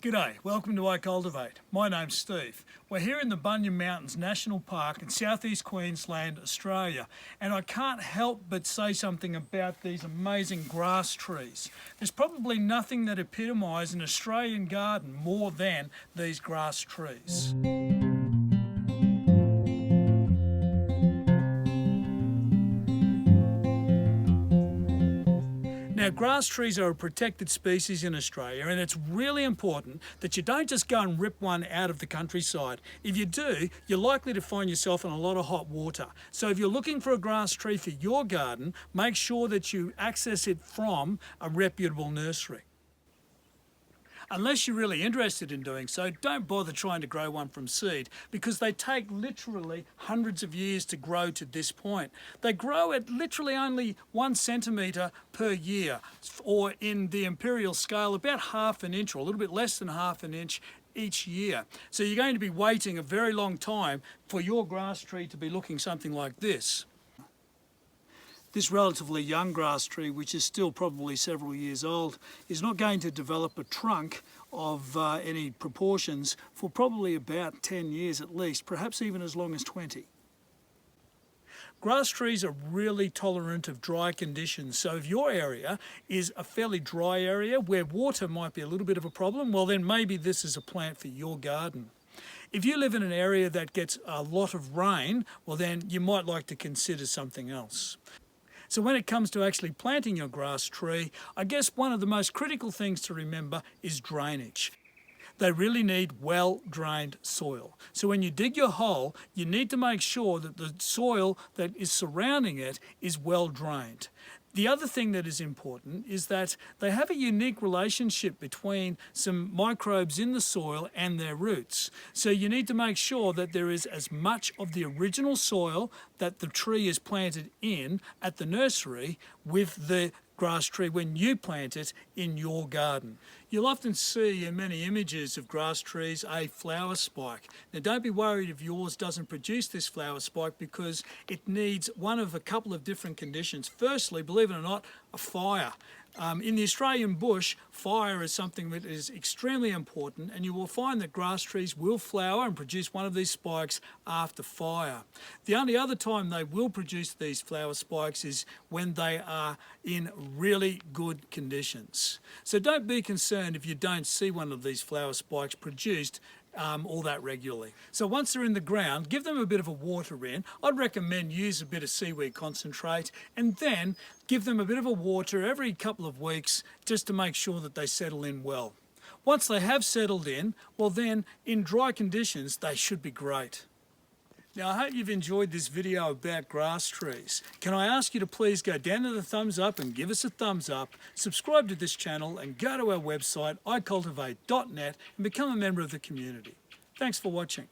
G'day, welcome to iCULTIVATE. My name's Steve. We're here in the Bunya Mountains National Park in southeast Queensland, Australia, and I can't help but say something about these amazing grass trees. There's probably nothing that epitomises an Australian garden more than these grass trees. Now, grass trees are a protected species in Australia, and it's really important that you don't just go and rip one out of the countryside. If you do, you're likely to find yourself in a lot of hot water. So if you're looking for a grass tree for your garden, make sure that you access it from a reputable nursery. Unless you're really interested in doing so, don't bother trying to grow one from seed because they take literally hundreds of years to grow to this point. They grow at literally only 1 centimetre per year, or in the imperial scale, about ½ an inch or a little bit less than ½ an inch each year. So you're going to be waiting a very long time for your grass tree to be looking something like this. This relatively young grass tree, which is still probably several years old, is not going to develop a trunk of any proportions for probably about 10 years at least, perhaps even as long as 20. Grass trees are really tolerant of dry conditions, so if your area is a fairly dry area where water might be a little bit of a problem, well then maybe this is a plant for your garden. If you live in an area that gets a lot of rain, well then you might like to consider something else. So when it comes to actually planting your grass tree, I guess one of the most critical things to remember is drainage. They really need well-drained soil. So when you dig your hole, you need to make sure that the soil that is surrounding it is well-drained. The other thing that is important is that they have a unique relationship between some microbes in the soil and their roots. So you need to make sure that there is as much of the original soil that the tree is planted in at the nursery with the grass tree when you plant it in your garden. You'll often see in many images of grass trees a flower spike. Now don't be worried if yours doesn't produce this flower spike because it needs one of a couple of different conditions. Firstly, believe it or not, a fire. In the Australian bush, fire is something that is extremely important, and you will find that grass trees will flower and produce one of these spikes after fire. The only other time they will produce these flower spikes is when they are in really good conditions. So don't be concerned if you don't see one of these flower spikes produced all that regularly. So once they're in the ground, give them a bit of a water in. I'd recommend use a bit of seaweed concentrate and then give them a bit of a water every couple of weeks just to make sure that they settle in well. Once they have settled in, well then in dry conditions they should be great. Now I hope you've enjoyed this video about grass trees. Can I ask you to please go down to the thumbs up and give us a thumbs up, subscribe to this channel and go to our website iCULTIVATE.net and become a member of the community. Thanks for watching.